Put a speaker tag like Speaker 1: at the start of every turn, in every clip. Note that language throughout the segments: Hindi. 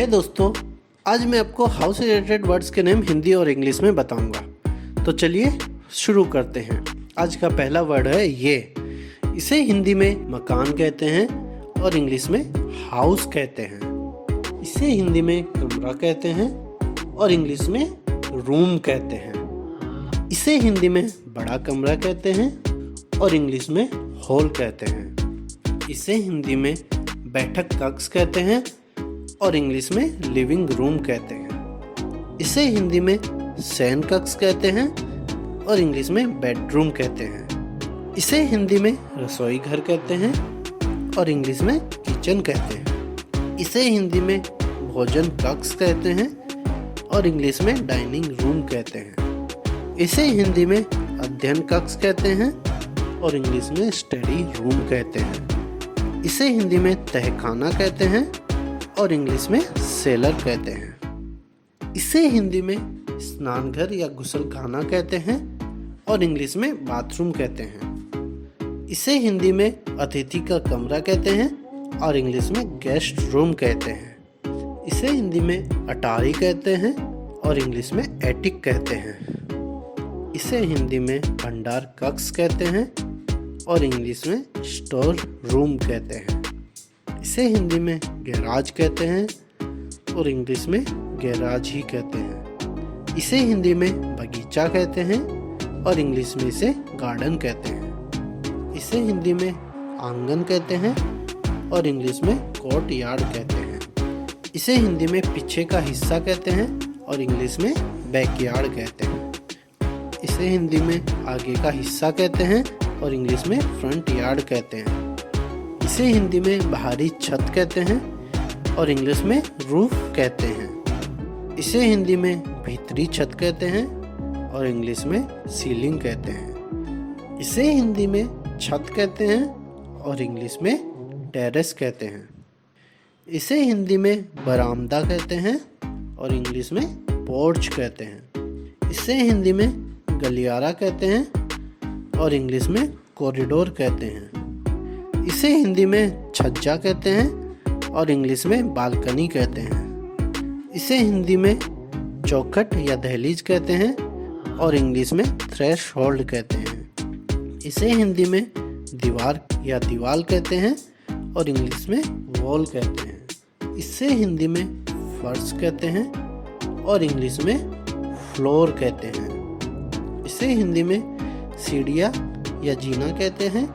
Speaker 1: दोस्तों, आज मैं आपको हाउस से रिलेटेड वर्ड्स के नेम हिंदी और इंग्लिश में बताऊंगा। तो चलिए शुरू करते हैं। आज का पहला वर्ड है ये। इसे हिंदी में मकान कहते हैं और इंग्लिश में हाउस कहते हैं। इसे हिंदी में कमरा कहते हैं और इंग्लिश में रूम कहते हैं। इसे हिंदी में बड़ा कमरा कहते हैं और इंग्लिश में हॉल कहते हैं। इसे हिंदी में बैठक कक्ष कहते हैं और इंग्लिश में लिविंग रूम कहते हैं। इसे हिंदी में शयन कक्ष कहते हैं और इंग्लिश में बेडरूम कहते हैं। इसे हिंदी में रसोई घर कहते हैं और इंग्लिश में किचन कहते हैं। इसे हिंदी में भोजन कक्ष कहते हैं और इंग्लिश में डाइनिंग रूम कहते हैं। इसे हिंदी में अध्ययन कक्ष कहते हैं और इंग्लिश में स्टडी रूम कहते हैं। इसे हिंदी में तहखाना कहते हैं और इंग्लिश में सेलर कहते हैं। इसे हिंदी में स्नान घर या गुसलखाना कहते हैं और इंग्लिश में बाथरूम कहते हैं। इसे हिंदी में अतिथि का कमरा कहते हैं और इंग्लिश में गेस्ट रूम कहते हैं। इसे हिंदी में अटारी कहते हैं और इंग्लिश में एटिक कहते हैं। इसे हिंदी में भंडार कक्ष कहते हैं और इंग्लिश में स्टोर रूम कहते हैं। इसे हिंदी में गैराज कहते हैं और इंग्लिश में गैराज ही कहते हैं। इसे हिंदी में बगीचा कहते हैं और इंग्लिश में इसे गार्डन कहते हैं। इसे हिंदी में आंगन कहते हैं और इंग्लिश में कोर्ट यार्ड कहते हैं। इसे हिंदी में पीछे का हिस्सा कहते हैं और इंग्लिश में बैकयार्ड कहते हैं। इसे हिंदी में आगे का हिस्सा कहते हैं और इंग्लिश में फ्रंट यार्ड कहते हैं। इसे हिंदी में बाहरी छत कहते हैं और इंग्लिश में रूफ कहते हैं। इसे हिंदी में भीतरी छत कहते हैं और इंग्लिश में सीलिंग कहते हैं। इसे हिंदी में छत कहते हैं और इंग्लिश में टेरेस कहते हैं। इसे हिंदी में बरामदा कहते हैं और इंग्लिश में पोर्च कहते हैं। इसे हिंदी में गलियारा कहते हैं और इंग्लिश में कॉरिडोर कहते हैं। इसे हिंदी में छज्जा कहते हैं और इंग्लिश में बालकनी कहते हैं। इसे हिंदी में चौखट या दहलीज कहते हैं और इंग्लिश में थ्रेशहोल्ड कहते हैं। इसे हिंदी में दीवार या दीवाल कहते हैं और इंग्लिश में वॉल कहते हैं। इसे हिंदी में फर्श कहते हैं और इंग्लिश में फ्लोर कहते हैं। इसे हिंदी में सीढ़ियाँ या जीना कहते हैं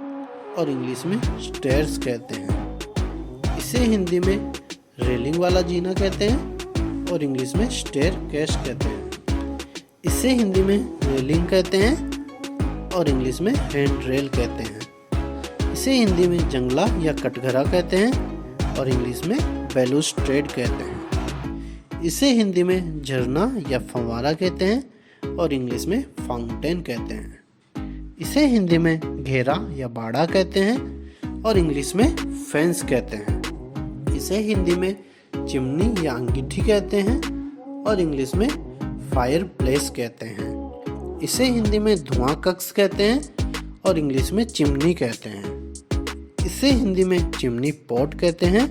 Speaker 1: और इंग्लिश में स्टेयर्स कहते हैं। इसे हिंदी में रेलिंग वाला जीना कहते हैं और इंग्लिश में स्टेयर केस कहते हैं। इसे हिंदी में रेलिंग कहते हैं और इंग्लिश में हैंड रेल कहते हैं। इसे हिंदी में जंगला या कटघरा कहते हैं और इंग्लिश में बैलुस्ट्रेड कहते हैं। इसे हिंदी में झरना या फव्वारा कहते हैं और इंग्लिश में फाउंटेन कहते हैं। इसे हिंदी में घेरा या बाड़ा कहते हैं और इंग्लिश में फेंस कहते हैं। इसे हिंदी में चिमनी या अंगीठी कहते हैं और इंग्लिश में फायर प्लेस कहते हैं। इसे हिंदी में धुआं कक्ष कहते हैं और इंग्लिश में चिमनी कहते हैं। इसे हिंदी में चिमनी पॉट कहते हैं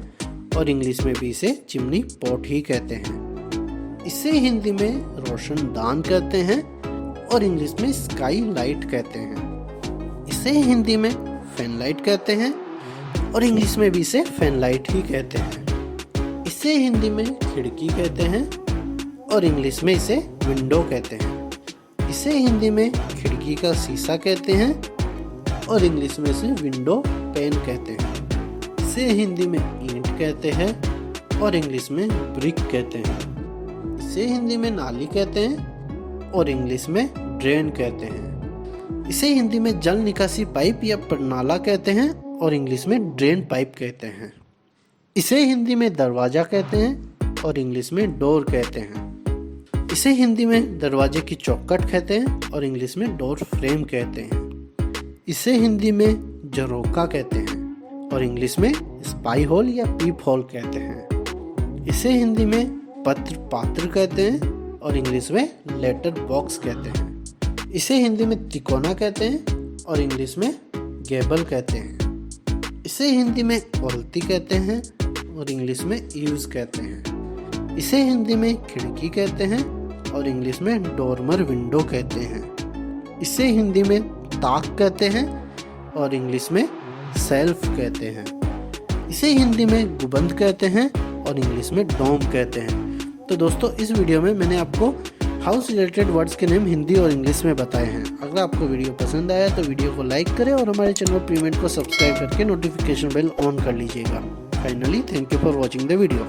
Speaker 1: और इंग्लिश में भी इसे चिमनी पॉट ही कहते हैं। इसे हिंदी में रोशनदान कहते हैं और इंग्लिश में स्काई लाइट कहते हैं। इसे हिंदी में फैन लाइट कहते हैं और इंग्लिश में भी इसे फैन लाइट ही कहते हैं। इसे हिंदी में खिड़की कहते हैं और इंग्लिश में इसे विंडो कहते हैं। इसे हिंदी में खिड़की का शीशा कहते हैं और इंग्लिश में इसे विंडो पैन कहते हैं। इसे हिंदी में ईंट कहते हैं और इंग्लिश में ब्रिक कहते हैं। इसे हिंदी में नाली कहते हैं और इंग्लिश में ड्रेन कहते हैं। इसे हिंदी में जल निकासी पाइप या प्रनाला कहते हैं और इंग्लिश में ड्रेन पाइप कहते हैं। इसे हिंदी में दरवाजा कहते हैं और इंग्लिश में डोर कहते हैं। इसे हिंदी में दरवाजे की चौखट कहते हैं और इंग्लिश में डोर फ्रेम कहते हैं। इसे हिंदी में झरोखा कहते हैं और इंग्लिश में स्पाई होल या पीप होल कहते हैं। इसे हिंदी में पत्र पात्र कहते हैं और इंग्लिश में लेटर बॉक्स कहते हैं। इसे हिंदी में तिकोना कहते हैं और इंग्लिश में गेबल कहते हैं। इसे हिंदी में ओल्ती कहते हैं और इंग्लिश में यूज कहते हैं। इसे हिंदी में खिड़की कहते हैं और इंग्लिश में डोरमर विंडो कहते हैं। इसे हिंदी में ताक कहते हैं और इंग्लिश में सेल्फ कहते हैं। इसे हिंदी में गुंबद कहते हैं और इंग्लिश में डोम कहते हैं। तो दोस्तों, इस वीडियो में मैंने आपको हाउस रिलेटेड वर्ड्स के नेम हिंदी और इंग्लिश में बताए हैं। अगर आपको वीडियो पसंद आया तो वीडियो को लाइक करें और हमारे चैनल प्रीमेंट को सब्सक्राइब करके नोटिफिकेशन बेल ऑन कर लीजिएगा। Finally, thank you for watching the video.